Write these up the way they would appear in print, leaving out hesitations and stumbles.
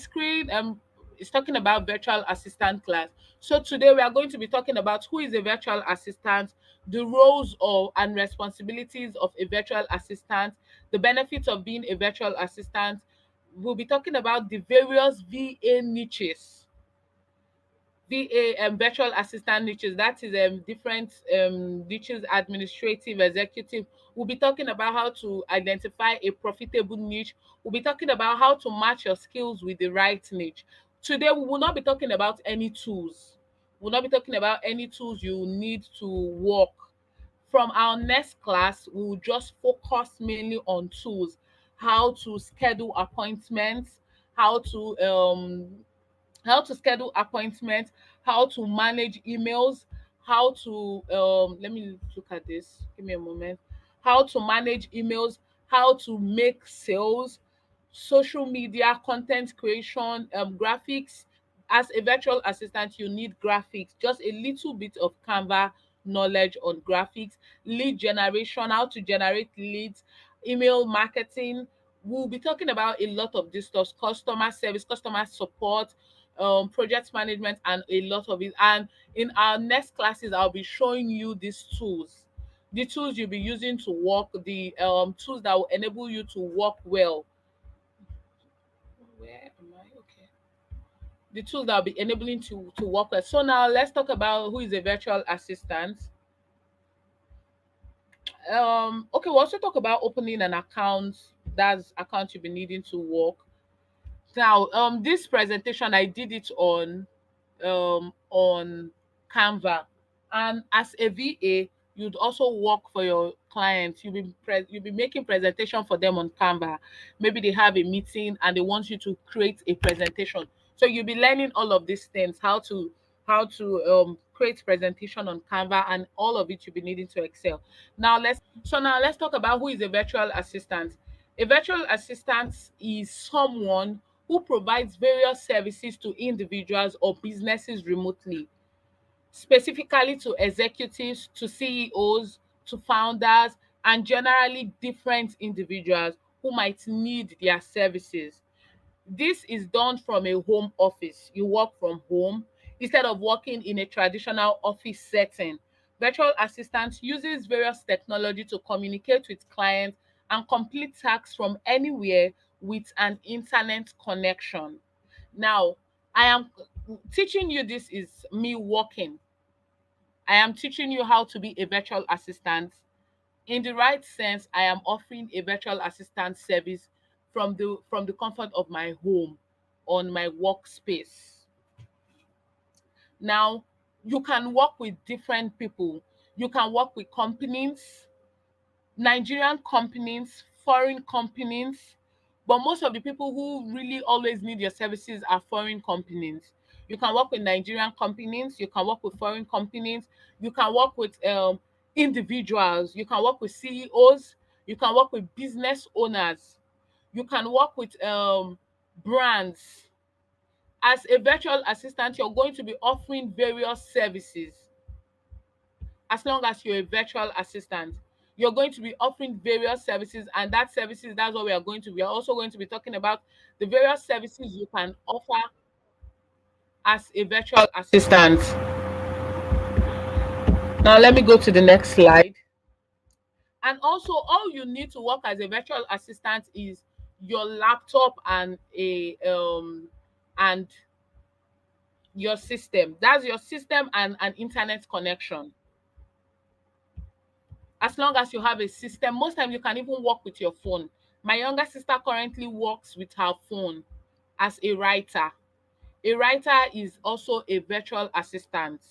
screen is talking about virtual assistant class. So today we are going to be talking about who is a virtual assistant, the roles of and responsibilities of a virtual assistant, the benefits of being a virtual assistant. We'll be talking about the various VA niches, VA virtual assistant niches. That is different niches, administrative, executive. We'll be talking about how to identify a profitable niche. We'll be talking about how to match your skills with the right niche. Today we will not be talking about any tools. We'll not be talking about any tools you need to work. From our next class, we will just focus mainly on tools, how to schedule appointments, how to schedule appointments, how to manage emails, how to let me look at this. Give me a moment. How to manage emails, how to make sales, social media, content creation, graphics. As a virtual assistant, you need graphics, just a little bit of Canva knowledge on graphics, lead generation, how to generate leads, email marketing. We'll be talking about a lot of this stuff, customer service, customer support, project management, and a lot of it. And in our next classes, I'll be showing you these tools, the tools you'll be using to work, the tools that will enable you to work well. Where am I? Okay. The tools that will be enabling to work well. So now let's talk about who is a virtual assistant. Okay, we'll also talk about opening an account. That's account you'll be needing to work. Now, this presentation I did it on Canva, and as a VA, you'd also work for your clients. You'll be making presentation for them on Canva. Maybe they have a meeting and they want you to create a presentation. So you'll be learning all of these things, how to create presentation on Canva, and all of it you'll be needing to excel. Now let's talk about who is a virtual assistant. A virtual assistant is someone who provides various services to individuals or businesses remotely, specifically to executives, to CEOs, to founders, and generally different individuals who might need their services. This is done from a home office. You work from home instead of working in a traditional office setting. Virtual assistant uses various technology to communicate with clients and complete tasks from anywhere with an internet connection. Now, I am teaching you, this is me working. I am teaching you how to be a virtual assistant. In the right sense, I am offering a virtual assistant service from the comfort of my home, on my workspace. Now, you can work with different people. You can work with companies, Nigerian companies, foreign companies, but most of the people who really always need your services are foreign companies. You can work with Nigerian companies, you can work with foreign companies, you can work with individuals, you can work with CEOs, you can work with business owners, you can work with brands. As a virtual assistant, you're going to be offering various services. As long as you're a virtual assistant, you're going to be offering various services, and that's what we are also going to be talking about the various services you can offer as a virtual assistant. Now let me go to the next slide. And also, all you need to work as a virtual assistant is your laptop and your system. That's your system and an internet connection. As long as you have a system, most times you can even work with your phone. My younger sister currently works with her phone as a writer. A writer is also a virtual assistant.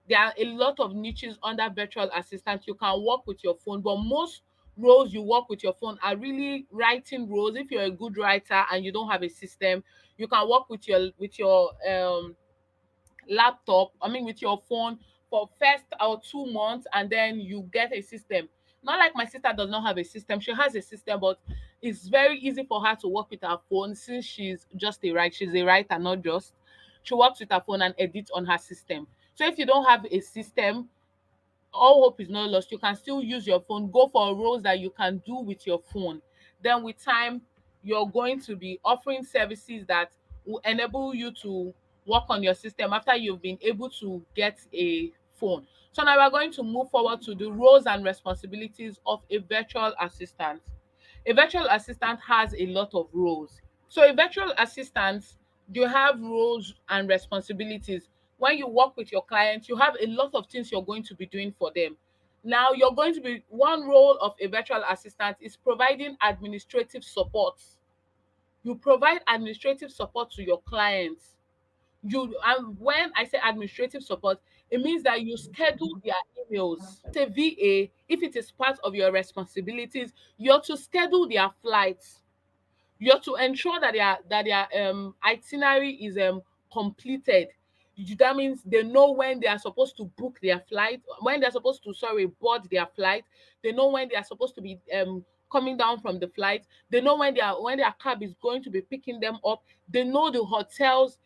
There are a lot of niches under virtual assistant. You can work with your phone, but most roles you work with your phone are really writing roles. If you're a good writer and you don't have a system, you can work with your laptop, I mean with your phone, for first or 2 months, and then you get a system. Not like my sister does not have a system. She has a system, but it's very easy for her to work with her phone since she's a writer, not just. She works with her phone and edits on her system. So if you don't have a system, all hope is not lost. You can still use your phone, go for roles that you can do with your phone. Then with time, you're going to be offering services that will enable you to work on your system after you've been able to get a phone. So now we're going to move forward to the roles and responsibilities of a virtual assistant. A virtual assistant has a lot of roles. So a virtual assistant, you have roles and responsibilities. When you work with your clients, you have a lot of things you're going to be doing for them. Now, you're going to be one role of a virtual assistant is providing administrative support. You provide administrative support to your clients. You and when I say administrative support, it means that you schedule their emails. As a VA, if it is part of your responsibilities, you're to schedule their flights. You're to ensure that their itinerary is completed. That means they know when they are supposed to book their flight, when they're supposed to board their flight. They know when they are supposed to be coming down from the flight. They know when their cab is going to be picking them up. They know the hotels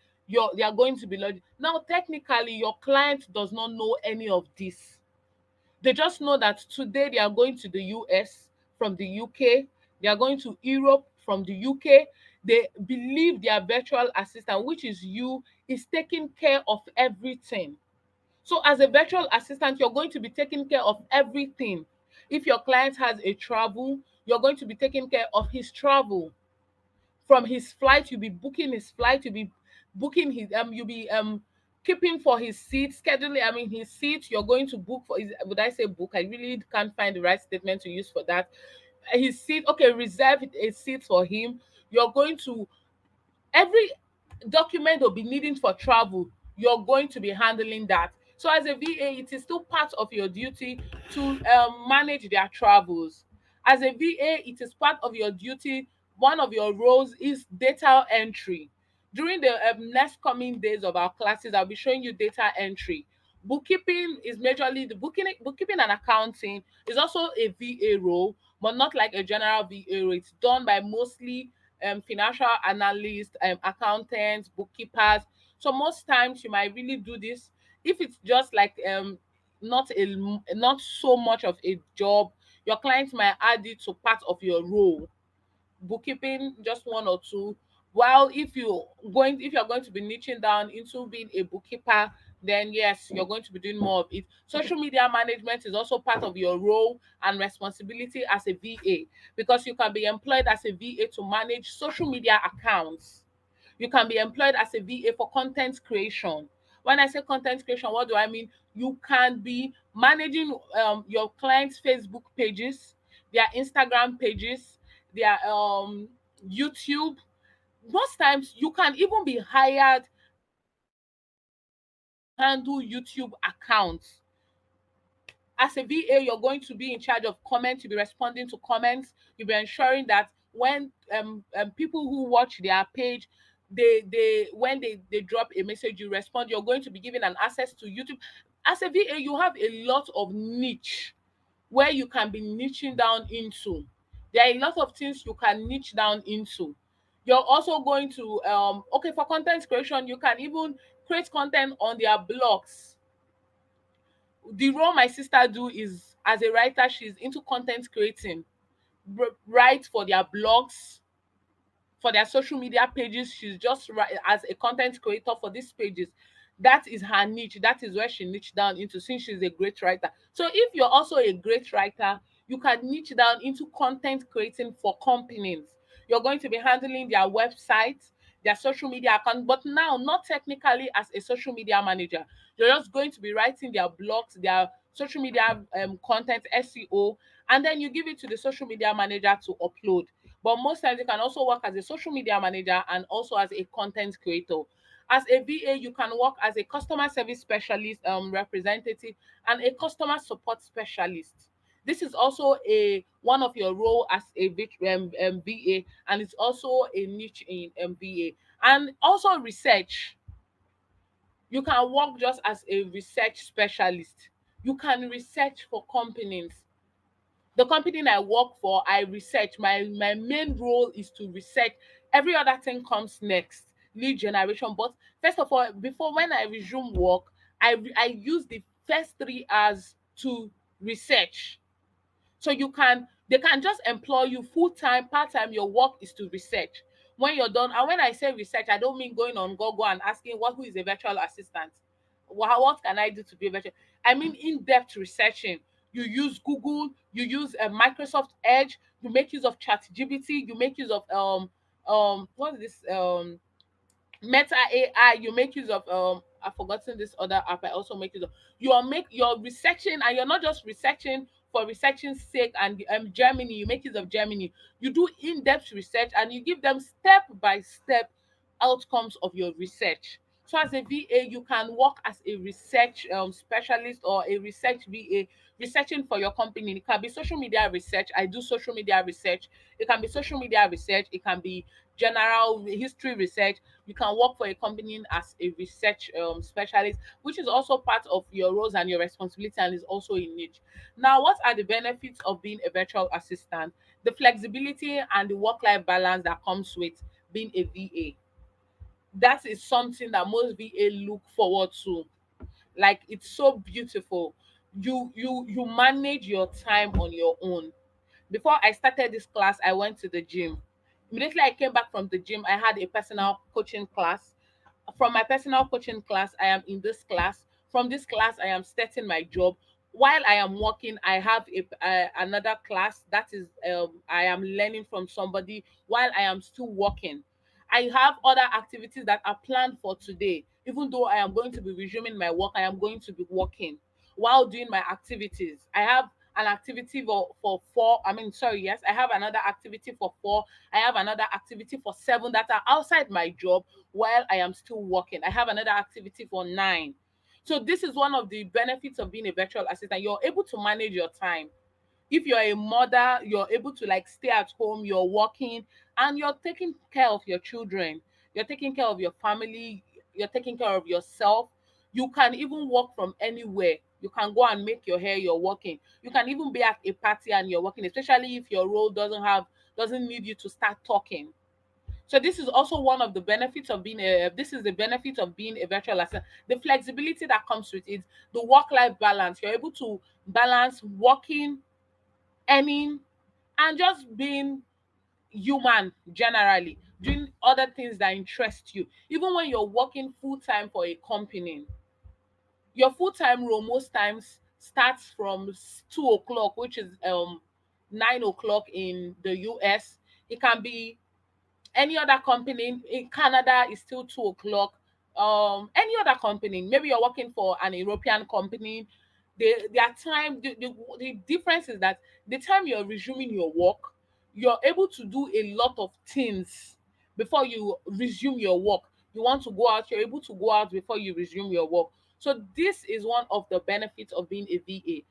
they are going to be lodging. Now, technically, your client does not know any of this. They just know that today they are going to the US from the UK, they are going to Europe from the UK. They believe their virtual assistant, which is you, is taking care of everything. So, as a virtual assistant, you're going to be taking care of everything. If your client has a travel, you're going to be taking care of his travel. From his flight, you'll be booking his flight, you'll be booking his you'll be keeping for his seat, scheduling, his seat. You're going to book for his, would I say book? I really can't find the right statement to use for that. His seat, okay, reserve a seat for him. You're going to every document they'll be needing for travel, you're going to be handling that. So as a VA, it is still part of your duty to manage their travels. As a VA, it is part of your duty. One of your roles is data entry. During the next coming days of our classes, I'll be showing you data entry. Bookkeeping is majorly the bookkeeping and accounting is also a VA role, but not like a general VA role. It's done by mostly financial analysts, accountants, bookkeepers. So most times you might really do this if it's just like not so much of a job. Your clients might add it to part of your role. Bookkeeping, just one or two. While if you're going to be niching down into being a bookkeeper, then yes, you're going to be doing more of it. Social media management is also part of your role and responsibility as a VA, because you can be employed as a VA to manage social media accounts. You can be employed as a VA for content creation. When I say content creation, what do I mean? You can be managing your clients' Facebook pages, their Instagram pages, their YouTube. Most times, you can even be hired to handle YouTube accounts. As a VA, you're going to be in charge of comments. You'll be responding to comments. You'll be ensuring that when people who watch their page, they when they drop a message, you respond. You're going to be given an access to YouTube. As a VA, you have a lot of niche where you can be niching down into. There are a lot of things you can niche down into. You're also going to okay, for content creation, you can even create content on their blogs. The role my sister do is, as a writer, she's into content creating. Write for their blogs, for their social media pages. She's just as a content creator for these pages. That is her niche. That is where she niche down into, since she's a great writer. So if you're also a great writer, you can niche down into content creating for companies. You're going to be handling their websites, their social media account, but now not technically as a social media manager. You're just going to be writing their blogs, their social media content, SEO, and then you give it to the social media manager to upload. But most times you can also work as a social media manager and also as a content creator. As a VA, you can work as a customer service specialist, representative, and a customer support specialist. This is also a one of your role as a VA, and it's also a niche in VA. And also research. You can work just as a research specialist. You can research for companies. The company I work for, I research. My main role is to research. Every other thing comes next, lead generation. But first of all, before when I resume work, I use the first 3 hours to research. So they can just employ you full time, part time. Your work is to research. When you're done, and when I say research, I don't mean going on Google and asking who is a virtual assistant. What can I do to be a virtual? I mean in-depth researching. You use Google, you use Microsoft Edge, you make use of ChatGPT, you make use of what is this Meta AI, you make use of I've forgotten this other app I also make use of. You're researching, and you're not just researching for researching's sake. And Germany, you make use of Germany. You do in-depth research and you give them step by step outcomes of your research. So as a VA, you can work as a research specialist or a research VA, researching for your company. It can be social media research. I do social media research. It can be social media research. It can be general history research. You can work for a company as a research specialist, which is also part of your roles and your responsibility, and is also a niche. Now, what are the benefits of being a virtual assistant? The flexibility and the work-life balance that comes with being a VA. That is something that most VA look forward to. Like, it's so beautiful. You manage your time on your own. Before I started this class, I went to the gym. Immediately I came back from the gym, I had a personal coaching class. From my personal coaching class, I am in this class. From this class, I am starting my job. While I am working, I have another class that is I am learning from somebody while I am still working. I have other activities that are planned for today. Even though I am going to be resuming my work, I am going to be working while doing my activities. I have an activity for four. I mean, sorry, yes, I have another activity for four. I have another activity for seven that are outside my job while I am still working. I have another activity for nine. So this is one of the benefits of being a virtual assistant. You're able to manage your time. If you're a mother, you're able to like stay at home, you're working, and you're taking care of your children, you're taking care of your family, you're taking care of yourself. You can even work from anywhere. You can go and make your hair, you're working. You can even be at a party and you're working, especially if your role doesn't need you to start talking. So this is also one of the benefits of being a this is the benefit of being a virtual assistant. The flexibility that comes with it, the work-life balance. You're able to balance working, earning, and just being human generally, doing other things that interest you. Even when you're working full time for a company, your full time role most times starts from 2 o'clock, which is 9 o'clock in the US. It can be any other company in Canada is still 2 o'clock. Any other company, maybe you're working for an European company, their time, the difference is that the time you're resuming your work, you're able to do a lot of things before you resume your work. You want to go out, you're able to go out before you resume your work. So this is one of the benefits of being a VA.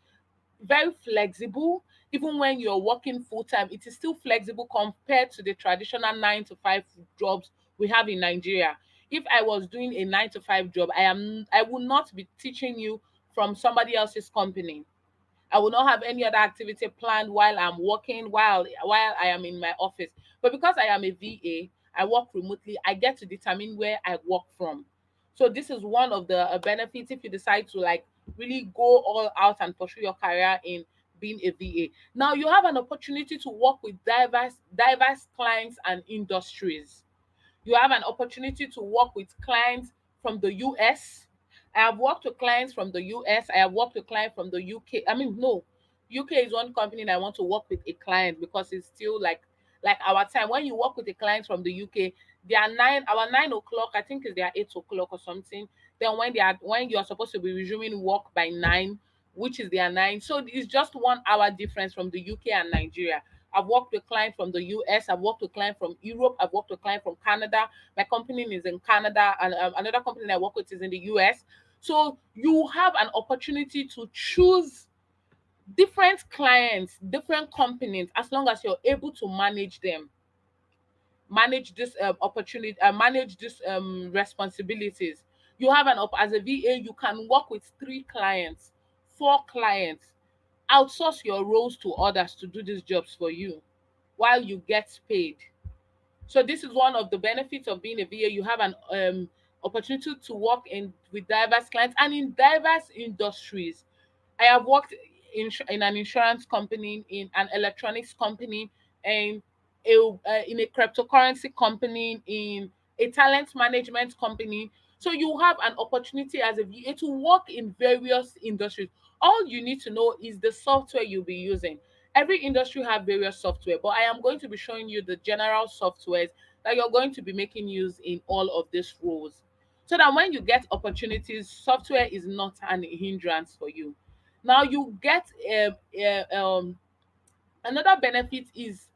Very flexible. Even when you're working full time, it is still flexible compared to the traditional 9 to 5 jobs we have in Nigeria. If I was doing a 9 to 5 job, I will not be teaching you from somebody else's company. I will not have any other activity planned while I'm working, while I am in my office. But because I am a VA, I work remotely, I get to determine where I work from. So this is one of the benefits if you decide to like really go all out and pursue your career in being a VA. Now you have an opportunity to work with diverse clients and industries. You have an opportunity to work with clients from the US. I have worked with clients from the US. I have worked with clients from the UK. I mean, no, UK is one company that I want to work with a client because it's still like our time. When you work with a client from the UK, they are our 9 o'clock, I think is their 8 o'clock or something. Then when you are supposed to be resuming work by 9, which is their 9. So it's just 1 hour difference from the UK and Nigeria. I've worked with clients from the US. I've worked with clients from Europe. I've worked with clients from Canada. My company is in Canada, and another company I work with is in the US. So you have an opportunity to choose different clients, different companies, as long as you're able to manage them, manage this opportunity, manage this responsibilities. You have as a VA, you can work with 3 clients, 4 clients, outsource your roles to others to do these jobs for you while you get paid. So this is one of the benefits of being a VA. You have an opportunity to work in with diverse clients and in diverse industries. I have worked in an insurance company, in an electronics company, and in a cryptocurrency company, in a talent management company. So you have an opportunity as a VA to work in various industries. All you need to know is the software you'll be using. Every industry have various software, but I am going to be showing you the general softwares that you're going to be making use in all of these roles. So that when you get opportunities, software is not an hindrance for you. Now you get another benefit is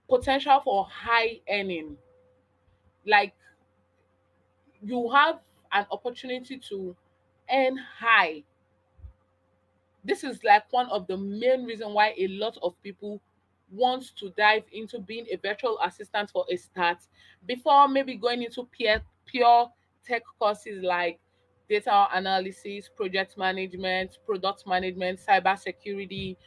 potential for high earning. Like you have an opportunity to earn high. This is like one of the main reason why a lot of people want to dive into being a virtual assistant for a start before maybe going into pure tech courses like data analysis, project management, product management, cyber security,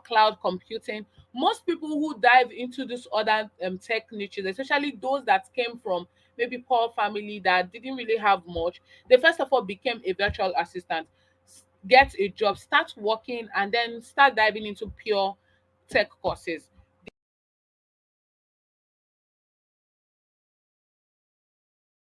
cloud computing. Most people who dive into this other tech niches, especially those that came from maybe poor family that didn't really have much, they first of all became a virtual assistant, get a job, start working, and then start diving into pure tech courses.